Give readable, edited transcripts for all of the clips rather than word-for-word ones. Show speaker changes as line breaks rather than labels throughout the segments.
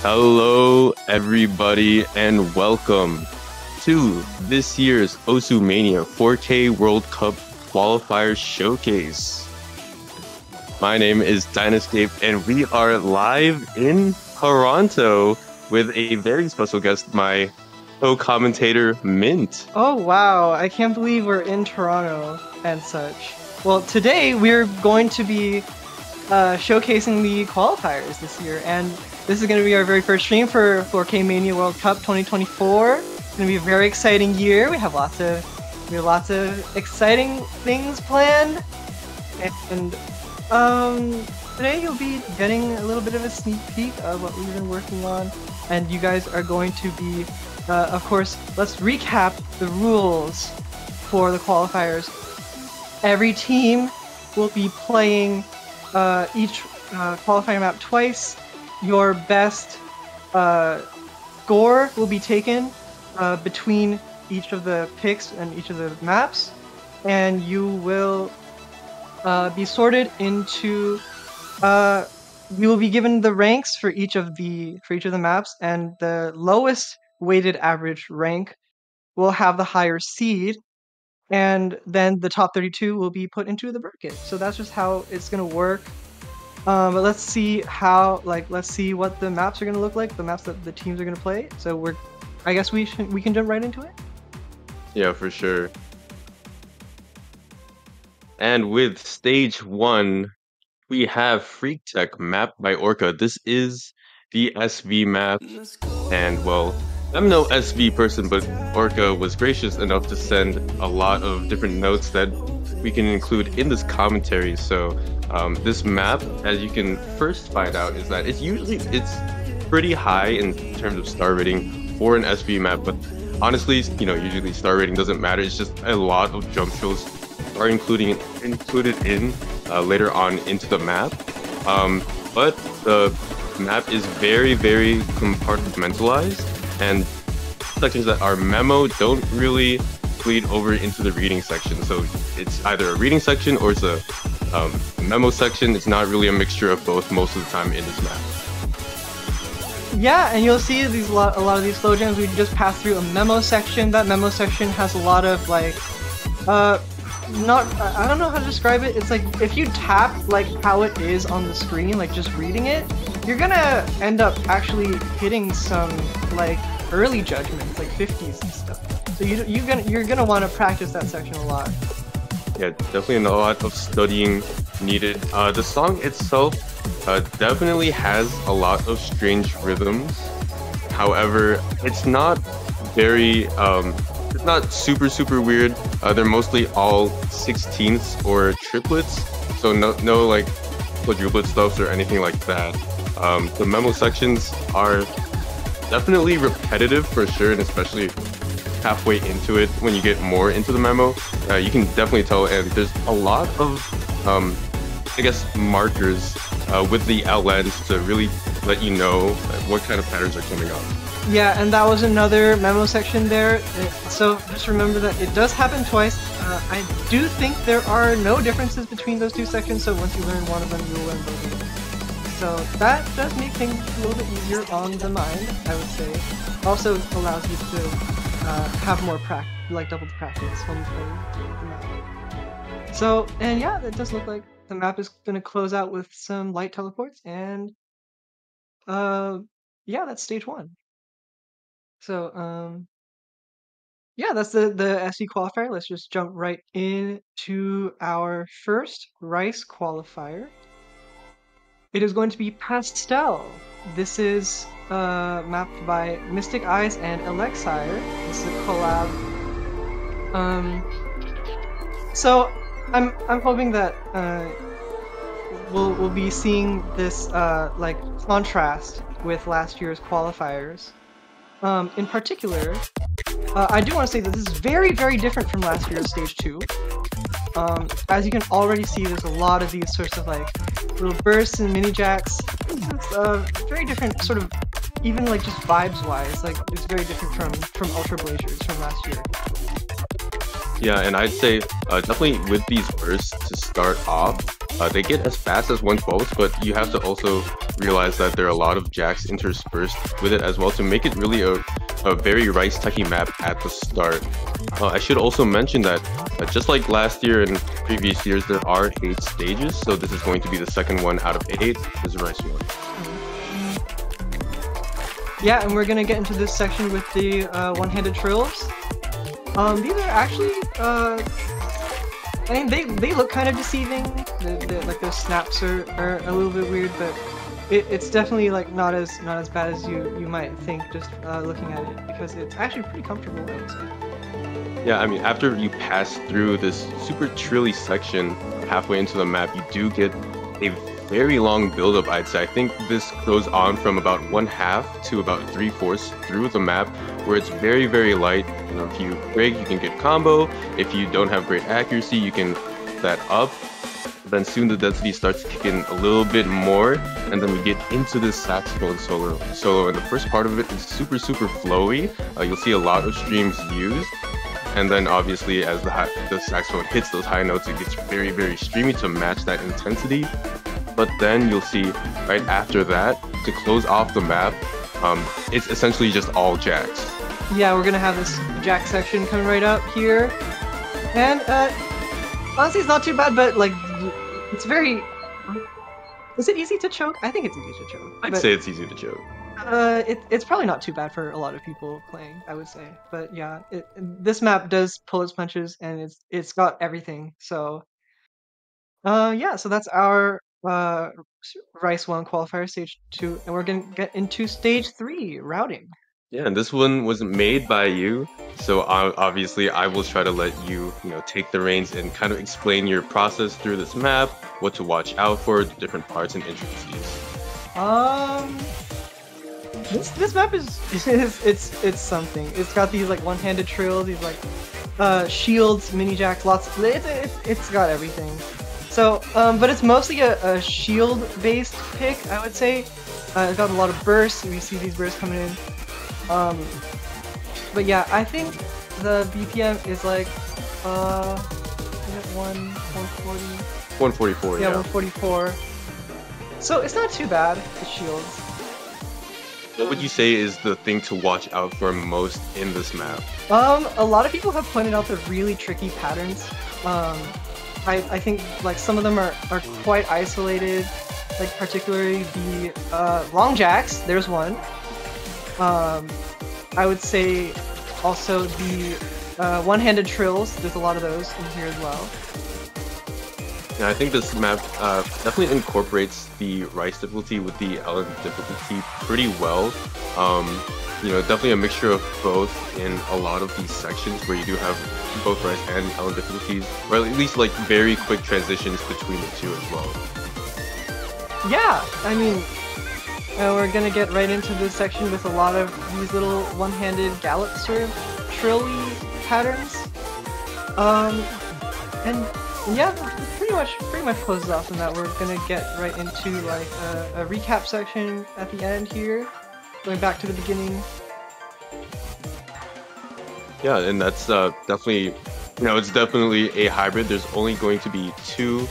Hello, everybody, and welcome to this year's Osu Mania 4K World Cup Qualifier Showcase. My name is Dynascape, and we are live in Toronto with a very special guest, my co-commentator, Mint.
Oh wow, I can't believe we're in Toronto and such. Well, today we're going to be showcasing the qualifiers this year, and this is going to be our very first stream for 4K Mania World Cup 2024. It's going to be a very exciting year. We have lots of exciting things planned, and today you'll be getting a little bit of a sneak peek of what we've been working on, and you guys are going to be, of course, let's recap the rules for the qualifiers. Every team will be playing each qualifying map twice. Your best score will be taken between each of the picks and each of the maps, and you will be sorted into. You will be given the ranks for each of the maps, and the lowest weighted average rank will have the higher seed, and then the top 32 will be put into the bracket. So that's just how it's gonna work. But let's see what the maps are gonna look like, the maps that the teams are gonna play. So I guess we can jump right into it.
Yeah, for sure. And with stage 1, we have Freak Tech mapped by Orca. This is the SV map, and well, I'm no SV person, but Orca was gracious enough to send a lot of different notes that we can include in this commentary. So this map, as you can first find out, is that it's pretty high in terms of star rating for an SV map, but honestly, usually star rating doesn't matter. It's just a lot of jump shows are included in later on into the map. But the map is very, very compartmentalized, and sections that are memo don't really bleed over into the reading section. So it's either a reading section or it's a memo section. It's not really a mixture of both most of the time in this map.
Yeah, and you'll see a lot of these slow jams. We just passed through a memo section. That memo section has a lot of I don't know how to describe it. It's like if you tap like how it is on the screen, like just reading it, you're gonna end up actually hitting some like early judgments, like 50s and stuff. So you're gonna want to practice that section a lot.
Yeah, definitely a lot of studying needed. The song itself definitely has a lot of strange rhythms. However, it's not very it's not super weird. They're mostly all 16ths or triplets, so no like quadruplet stuffs or anything like that. The memo sections are definitely repetitive for sure, and especially halfway into it when you get more into the memo, you can definitely tell. And there's a lot of I guess markers with the outlines to really let you know what kind of patterns are coming up.
Yeah, and that was another memo section there. So just remember that it does happen twice. I do think there are no differences between those two sections, so once you learn one of them, you'll learn both of them. So that does make things a little bit easier on the mind, I would say. Also allows you to have more double the practice when you play the map. So, and yeah, it does look like the map is going to close out with some light teleports, and yeah, that's stage 1. So, yeah, that's the SV qualifier. Let's just jump right into our first Rice qualifier. It is going to be Pastel. This is mapped by Mystic Eyes and Elixir. This is a collab. So I'm hoping that we'll be seeing this like contrast with last year's qualifiers. In particular, I do want to say that this is very different from last year's stage 2. As you can already see, there's a lot of these sorts of like little bursts and mini jacks. It's very different, sort of, even like just vibes wise. Like it's very different from Ultra Blazers from last year.
Yeah, and I'd say definitely with these bursts to start off, They get as fast as 1/12, but you have to also realize that there are a lot of jacks interspersed with it as well to make it really a very rice-tucky map at the start. I should also mention that just like last year and previous years, there are 8 stages, so this is going to be the second one out of 8. This is Rice 1.
Yeah, and we're gonna get into this section with the one-handed trills. These are actually, I mean, they look kind of deceiving. Like those snaps are a little bit weird, but it's definitely like not as bad as you might think just looking at it, because it's actually pretty comfortable, I would say.
Yeah, I mean, after you pass through this super trilly section halfway into the map, you do get a very long build-up, I'd say. I think this goes on from about 1/2 to about 3/4 through the map, where it's very, very light. You know, if you break, you can get combo. If you don't have great accuracy, you can that up. Then soon the density starts to kick in a little bit more, and then we get into this saxophone solo, and the first part of it is super, super flowy. You'll see a lot of streams used. And then obviously as the saxophone hits those high notes, it gets very, very streamy to match that intensity. But then you'll see right after that, to close off the map, it's essentially just all jacks.
Yeah, we're gonna have this jack section coming right up here. And honestly, it's not too bad, but like, it's very... Is it easy to choke? I think it's easy to choke.
I'd say it's easy to choke.
It's probably not too bad for a lot of people playing, I would say. But yeah, this map does pull its punches, and it's got everything. So yeah, so that's our Rice 1 qualifier stage 2, and we're gonna get into stage 3, routing.
Yeah, and this one was made by you, so obviously I will try to let you, take the reins and kind of explain your process through this map, what to watch out for, the different parts and intricacies.
This map is it's something. It's got these like one-handed trills, these like shields, mini jacks, lots. It's got everything. So, but it's mostly a shield-based pick, I would say. It's got a lot of bursts. We see these bursts coming in. But yeah, I think the BPM is like, is it 140?
144, yeah.
144. So it's not too bad, the shields.
What would you say is the thing to watch out for most in this map?
A lot of people have pointed out the really tricky patterns. I think like some of them are quite isolated, like particularly the long jacks, there's one. I would say also the one-handed trills, there's a lot of those in here as well.
Yeah, I think this map definitely incorporates the Rice difficulty with the Ellen difficulty pretty well. Definitely a mixture of both in a lot of these sections where you do have both Rice and Ellen difficulties, or at least like very quick transitions between the two as well.
Yeah, I mean, we're gonna get right into this section with a lot of these little one-handed gallop sort of trilly patterns. And yeah, pretty much closes off on that. We're gonna get right into like a recap section at the end here, going back to the beginning.
Yeah, and that's definitely, it's definitely a hybrid. There's only going to be 2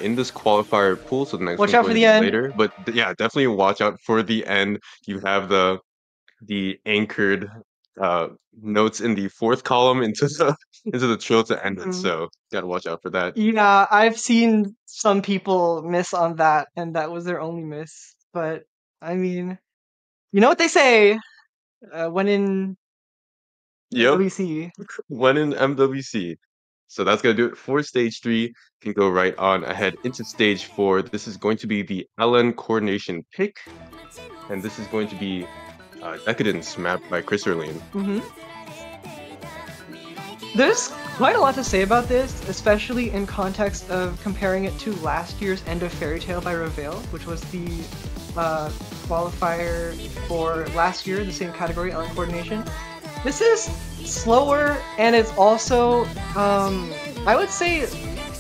in this qualifier pool, so the next
watch
one's
out for the end
later. But yeah, definitely watch out for the end. You have the anchored notes in the 4th column into the trill to end it. So gotta watch out for that.
Yeah, I've seen some people miss on that, and that was their only miss. But I mean, you know what they say, when in MWC.
When in MWC. So that's gonna do it for stage 3. You can go right on ahead into stage 4. This is going to be the LN coordination pick, and this is going to be Decadence mapped by Chris Erlien.
There's quite a lot to say about this, especially in context of comparing it to last year's End of Fairy Tale by Reveal, which was the qualifier for last year, the same category, LN coordination. This is slower, and it's also, I would say,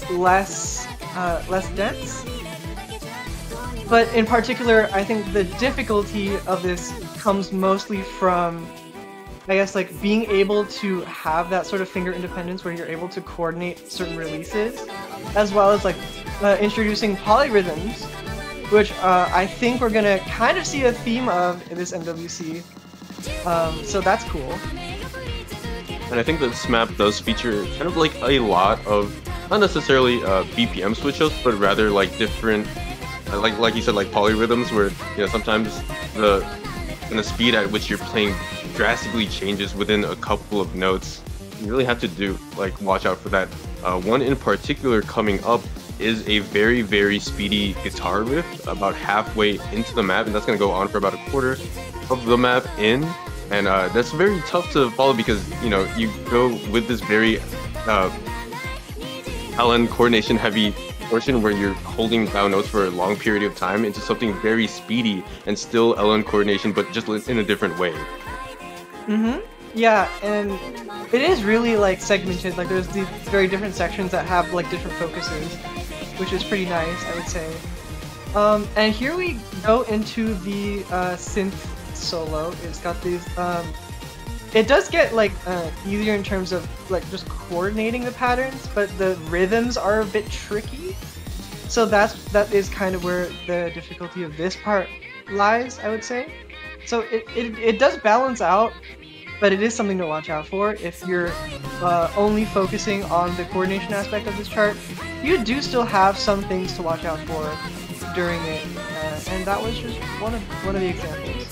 less dense. But in particular, I think the difficulty of this comes mostly from, I guess, like being able to have that sort of finger independence where you're able to coordinate certain releases, as well as like introducing polyrhythms, which I think we're gonna kind of see a theme of in this MWC. So that's cool.
And I think this map does feature kind of like a lot of not necessarily BPM switch ups, but rather like different, like you said, like polyrhythms, where sometimes the the speed at which you're playing drastically changes within a couple of notes. You really have to watch out for that. One in particular coming up is a very speedy guitar riff about halfway into the map, and that's gonna go on for about a quarter of the map in. And that's very tough to follow because you go with this very LN coordination heavy portion where you're holding down notes for a long period of time into something very speedy and still LN coordination, but just in a different way.
Yeah, and it is really like segmented. Like there's these very different sections that have like different focuses, which is pretty nice, I would say. And here we go into the synth solo. It's got these. It does get like easier in terms of like just coordinating the patterns, but the rhythms are a bit tricky. So that is kind of where the difficulty of this part lies, I would say. So it does balance out, but it is something to watch out for if you're only focusing on the coordination aspect of this chart. You do still have some things to watch out for during it, and that was just one of the examples.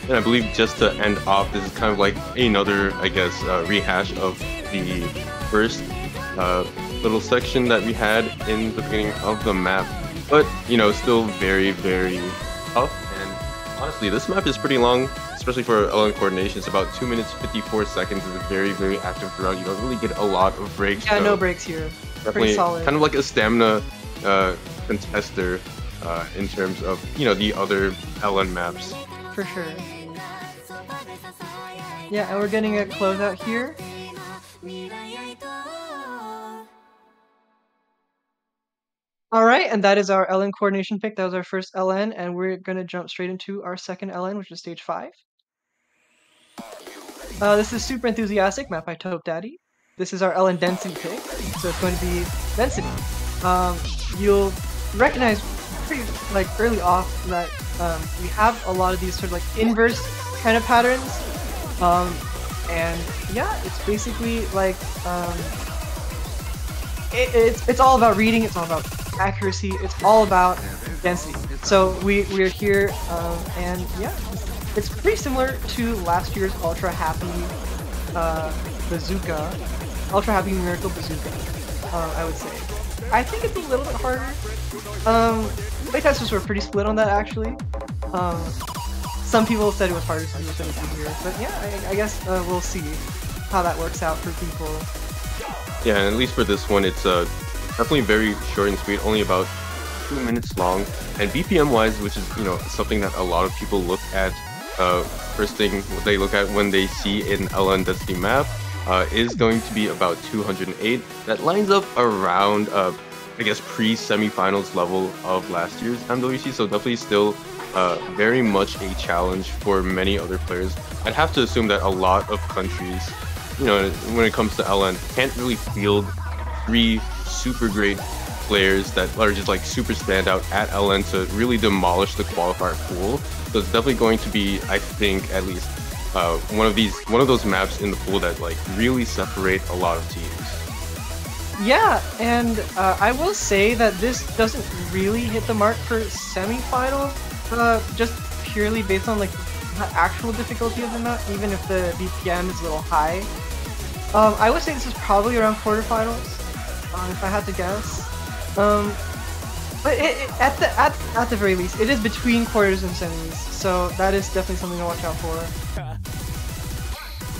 And I believe just to end off, this is kind of like another, I guess, rehash of the first little section that we had in the beginning of the map. But, still very tough. And honestly, this map is pretty long, especially for LN coordination. It's about 2 minutes 54 seconds. It's very active throughout. You don't really get a lot of breaks.
Yeah, no breaks here.
Definitely
pretty solid.
Kind of like a stamina contester in terms of, the other LN maps.
For sure. Yeah, and we're getting a closeout here. Alright, and that is our LN coordination pick. That was our first LN, and we're gonna jump straight into our second LN, which is stage 5. This is Super Enthusiastic, map by Tope Daddy. This is our LN density pick, so it's going to be density. You'll recognize pretty early off that we have a lot of these sort of like inverse kind of patterns. And yeah, it's basically like it's all about reading, it's all about accuracy, it's all about density. So we're here, and yeah, it's pretty similar to last year's Ultra Happy Bazooka, Ultra Happy Miracle Bazooka. I would say. I think it's a little bit harder. Playtesters were pretty split on that actually. Some people said it was harder, some people said it was easier. But yeah, I guess we'll see how that works out for people.
Yeah, and at least for this one, it's definitely very short and sweet, only about 2 minutes long. And BPM wise, which is something that a lot of people look at, first thing they look at when they see an LN density map, is going to be about 208. That lines up around, I guess, pre-semifinals level of last year's MWC, so definitely still very much a challenge for many other players. I'd have to assume that a lot of countries, when it comes to LN, can't really field 3 super great players that are just like super standout at LN to really demolish the qualifier pool. So it's definitely going to be, I think, at least one of those maps in the pool that like really separate a lot of teams.
Yeah, and I will say that this doesn't really hit the mark for semifinal, just purely based on like the actual difficulty of the map, even if the BPM is a little high. I would say this is probably around quarterfinals, if I had to guess. But at the very least, it is between quarters and semis, so that is definitely something to watch out for.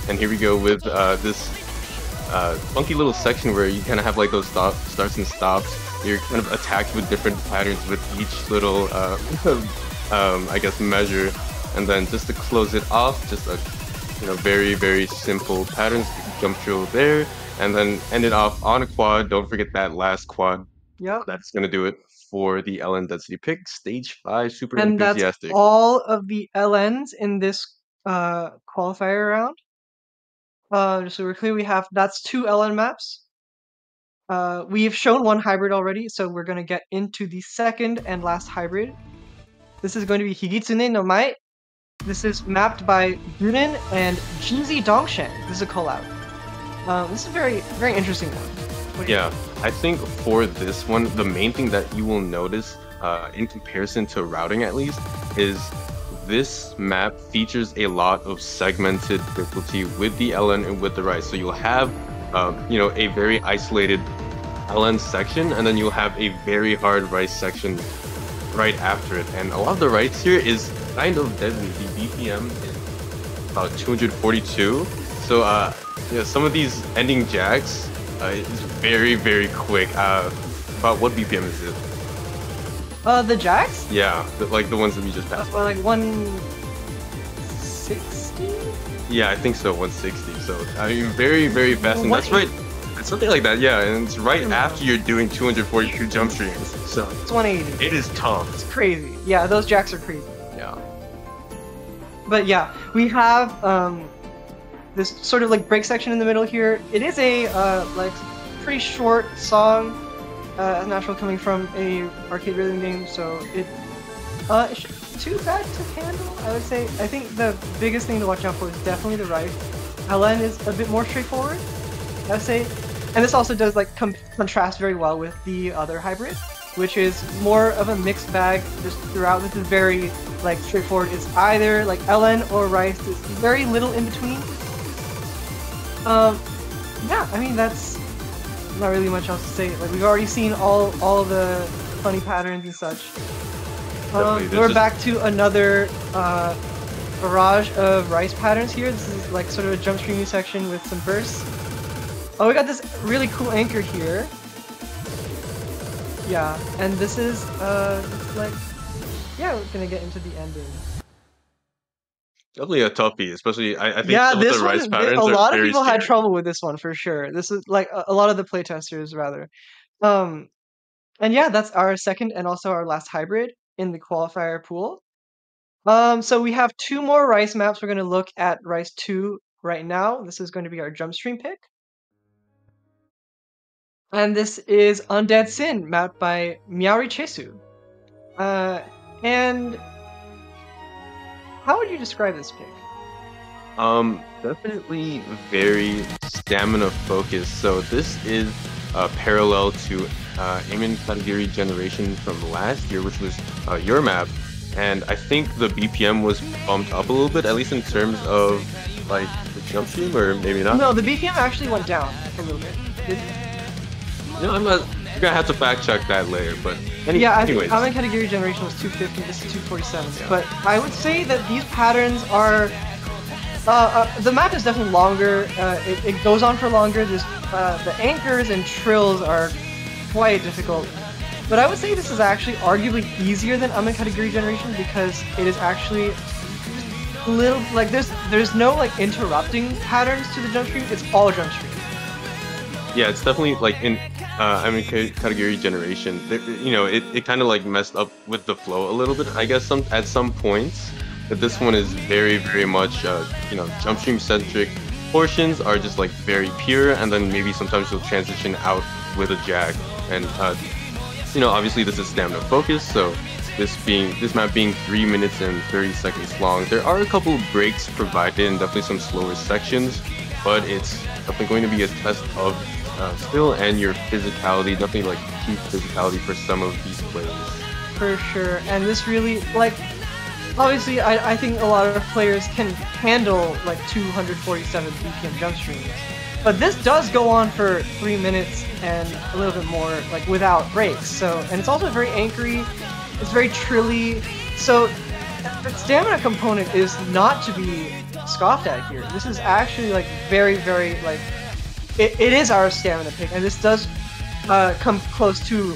And here we go with this funky little section where you kind of have like those starts and stops. You're kind of attacked with different patterns with each little, I guess, measure. And then just to close it off, just a very simple patterns. Jump drill there, and then end it off on a quad. Don't forget that last quad.
Yep.
That's gonna do it for the LN density pick. Stage 5, Super
And that's
Enthusiastic.
all of the LNs in this qualifier round. Just so we're clear, that's 2 LN maps. We've shown one hybrid already, so we're going to get into the second and last hybrid. This is going to be Higitsune no Mai. This is mapped by Durin and Jinzi Dongshan. This is a call out. This is a very, very interesting one.
Yeah, I think for this one, the main thing that you will notice in comparison to routing at least is this map features a lot of segmented difficulty with the LN and with the Rice. So you'll have, a very isolated LN section, and then you'll have a very hard Rice section right after it. And a lot of the Rice here is kind of deadly. The BPM is about 242. So some of these ending jacks is very, very quick. About what BPM is it?
The jacks?
Yeah, like the ones that we just passed.
Like 160?
Yeah, I think so, 160. So, I mean, very, very fast. And that's right. It's something like that, yeah. And it's right after you're doing 242 jump streams. So,
it's 180.
It is tough.
It's crazy. Yeah, those jacks are crazy.
Yeah.
But yeah, we have this sort of like break section in the middle here. It is a like pretty short song. As natural coming from a arcade rhythm game, so it shouldn't be too bad to handle, I would say. I think the biggest thing to watch out for is definitely the Rice. LN is a bit more straightforward, I would say. And this also does like contrast very well with the other hybrid, which is more of a mixed bag just throughout. This is very like straightforward. It's either like LN or Rice. There's very little in between. Yeah, I mean that's not really much else to say. Like we've already seen all the funny patterns and such. We're back to another barrage of Rice patterns here. This is like sort of a jump streaming section with some bursts. Oh, we got this really cool anchor here. Yeah, and this is like, yeah, we're gonna get into the ending.
Definitely a toughie, especially I think
yeah,
some of the Rice patterns
a lot of
very
people
scary.
had trouble with this one for sure. This is like a lot of the playtesters rather. And yeah, that's our second and also our last hybrid in the qualifier pool. So we have two more Rice maps. We're going to look at Rice 2 right now. This is going to be our jump stream pick. And this is Undead Sin, mapped by Miaori Chesu. And how would you describe this pick?
Definitely very stamina focused. So this is parallel to Aiming Katagiri Generation from last year, which was your map. And I think the BPM was bumped up a little bit, at least in terms of like the jump stream, or maybe not.
No, the BPM actually went down a little bit.
I'm not. You're gonna have to fact check that later, but
yeah, I
anyways.
think Aiming Katagiri Generation was 250. This is 247. Yeah. But I would say that these patterns are. The map is definitely longer. It goes on for longer. There's the anchors and trills are quite difficult. But I would say this is actually arguably easier than Aiming Katagiri Generation because it is actually a little like there's no like interrupting patterns to the jump stream. It's all jump stream.
Yeah, it's definitely like in Aiming Katagiri Generation. It kind of like messed up with the flow a little bit. I guess at some points. But this one is very, very much, jump stream centric. Portions are just like very pure, and then maybe sometimes you'll transition out with a jack. And obviously this is stamina focused, so this map being 3 minutes and 30 seconds long, there are a couple of breaks provided and definitely some slower sections, but it's definitely going to be a test of skill and your physicality, definitely like peak physicality for some of these plays.
For sure, and this really like. Obviously, I think a lot of players can handle like 247 BPM jump streams, but this does go on for 3 minutes and a little bit more, like without breaks. So, and it's also very anchory, it's very trilly. So, the stamina component is not to be scoffed at here. This is actually like very, very like it is our stamina pick, and this does come close to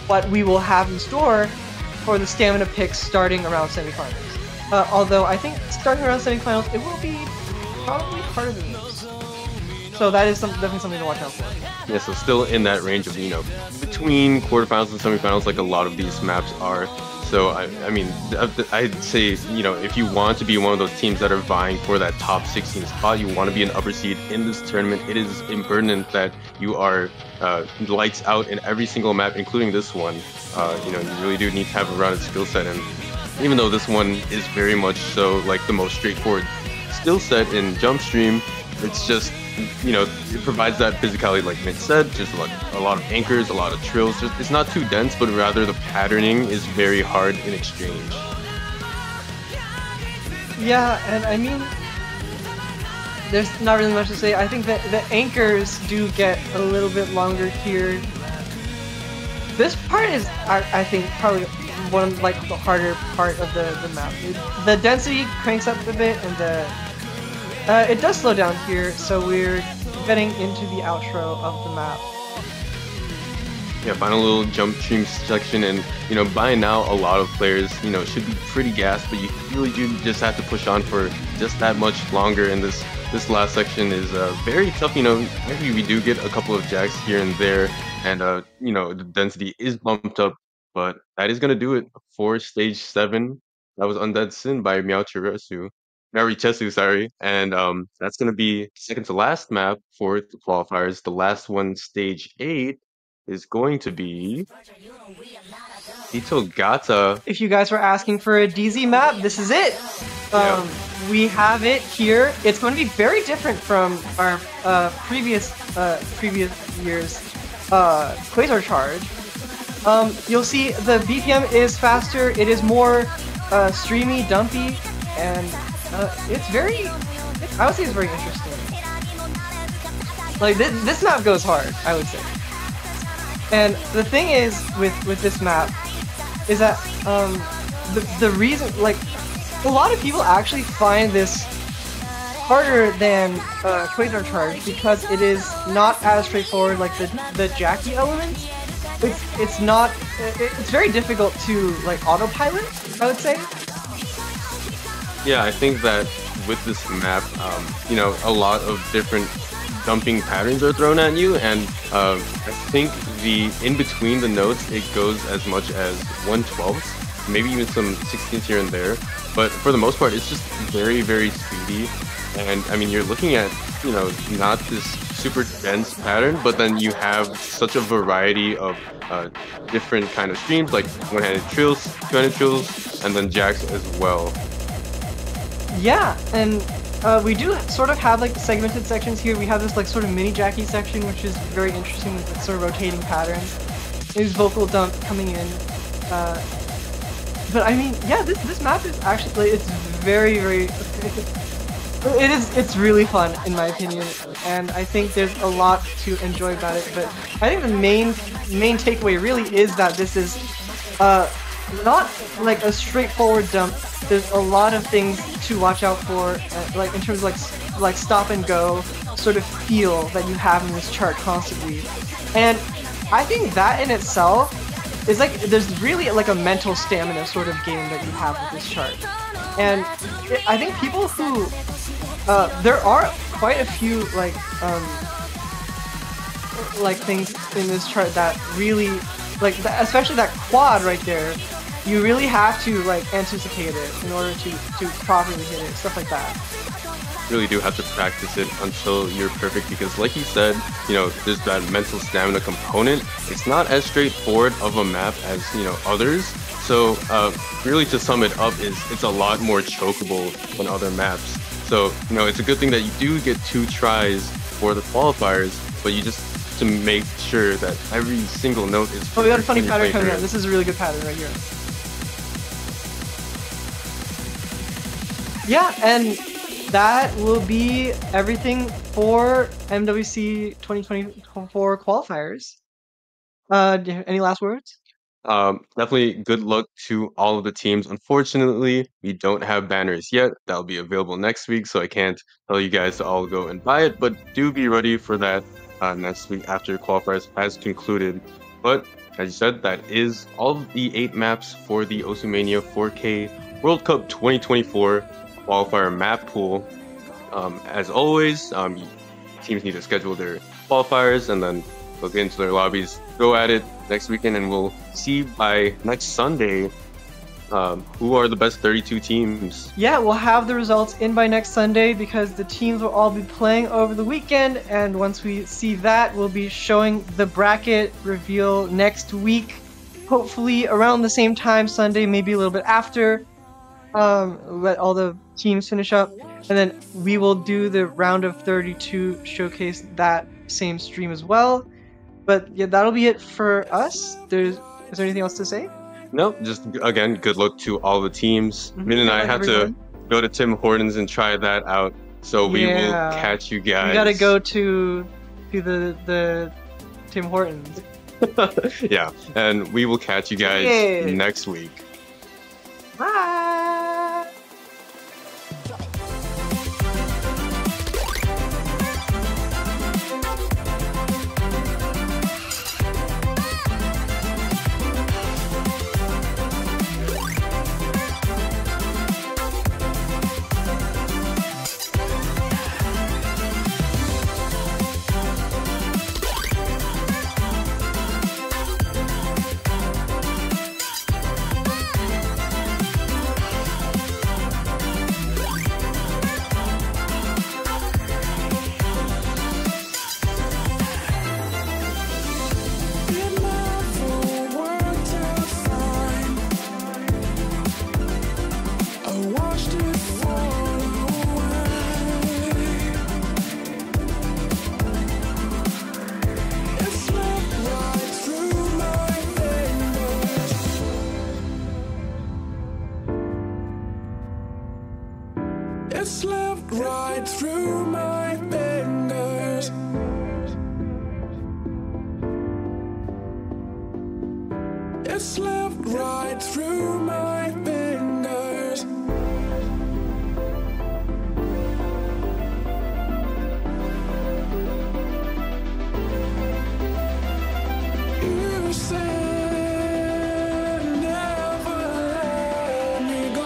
what we will have in store for the stamina picks starting around semifinals. Although I think starting around semifinals, it will be probably harder than this. So that is definitely something to watch out for.
Yeah, so still in that range of, between quarterfinals and semifinals, like a lot of these maps are. So I mean, I'd say, you know, if you want to be one of those teams that are vying for that top 16 spot, you want to be an upper seed in this tournament. It is impertinent that you are lights out in every single map, including this one. You know, you really do need to have a rounded skill set, and even though this one is very much so like the most straightforward skill set in Jump Stream, it's just, you know, it provides that physicality like Mitch said, just like a lot of anchors, a lot of trills. Just, it's not too dense, but rather the patterning is very hard in exchange.
Yeah, and I mean, there's not really much to say. I think that the anchors do get a little bit longer here. This part is, I think, probably one of like the harder part of the map. The density cranks up a bit, and it does slow down here, so we're getting into the outro of the map.
Yeah, final little jump stream section, and you know, by now a lot of players, you know, should be pretty gassed, but you really do just have to push on for just that much longer. And this last section is very tough. You know, maybe we do get a couple of jacks here and there, and you know, the density is bumped up, but that is gonna do it for stage 7. That was Undead Sin by Marichesu, sorry, and that's gonna be second to last map for the qualifiers. The last one, stage 8, is going to be Itogata.
If you guys were asking for a DZ map, this is it.
Yep.
We have it here. It's going to be very different from our previous year's Quasar Charge. You'll see the BPM is faster. It is more streamy, dumpy, and it's very. I would say it's very interesting. Like this map goes hard, I would say. And the thing is with this map is that the reason, like, a lot of people actually find this harder than Quasar Charge because it is not as straightforward. Like the Jackie elements, it's not. It's very difficult to like autopilot, I would say.
Yeah, I think that with this map, you know, a lot of different dumping patterns are thrown at you, and I think the in between the notes it goes as much as 1/12, maybe even some 16ths here and there, but for the most part it's just very, very speedy. And I mean, you're looking at, you know, not this super dense pattern, but then you have such a variety of different kind of streams, like one-handed trills, two-handed trills, and then jacks as well.
Yeah, and we do sort of have like segmented sections here. We have this like sort of mini Jackie section, which is very interesting with like, sort of rotating patterns. There's vocal dump coming in. But I mean, yeah, this map is actually, it's very, very, it's really fun in my opinion, and I think there's a lot to enjoy about it. But I think the main takeaway really is that this is not like a straightforward dump. There's a lot of things to watch out for, like in terms of like stop and go sort of feel that you have in this chart constantly. And I think that in itself is like, there's really like a mental stamina sort of game that you have with this chart. And I think people who there are quite a few like things in this chart that really like, especially that quad right there. You really have to like anticipate it in order to properly hit it, stuff like that.
Really do have to practice it until you're perfect, because like you said, you know, there's that mental stamina component. It's not as straightforward of a map as, you know, others. So really, to sum it up, is it's a lot more chokeable than other maps. So, you know, it's a good thing that you do get 2 tries for the qualifiers, but you just to make sure that every single note is.
Oh, we got a funny pattern coming up. This is a really good pattern right here. Yeah, and that will be everything for MWC 2024 qualifiers. Any last words?
Definitely good luck to all of the teams. Unfortunately, we don't have banners yet. That'll be available next week, so I can't tell you guys to all go and buy it, but do be ready for that next week after qualifiers has concluded. But as you said, that is all of the 8 maps for the Osumania 4K World Cup 2024 qualifier map pool. As always, teams need to schedule their qualifiers and then they'll get into their lobbies, go at it next weekend, and we'll see by next Sunday who are the best 32 teams.
Yeah, we'll have the results in by next Sunday because the teams will all be playing over the weekend. And once we see that, we'll be showing the bracket reveal next week. Hopefully around the same time Sunday, maybe a little bit after. Let all the teams finish up. And then we will do the round of 32 showcase that same stream as well. But yeah, that'll be it for us. Is there anything else to say?
No, just again, good luck to all the teams. Min and I have to go to Tim Hortons and try that out. So we will catch you guys.
We gotta go to the Tim Hortons.
Yeah, and we will catch you guys next week.
Bye.
It slipped right through my fingers. It slipped right through my fingers. You said never let me go.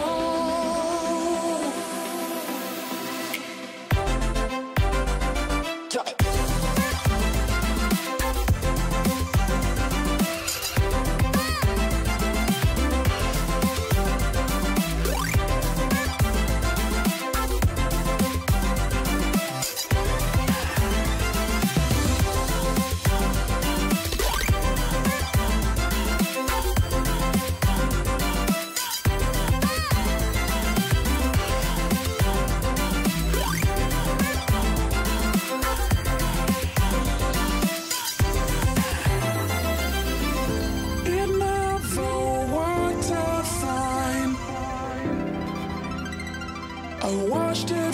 I watched it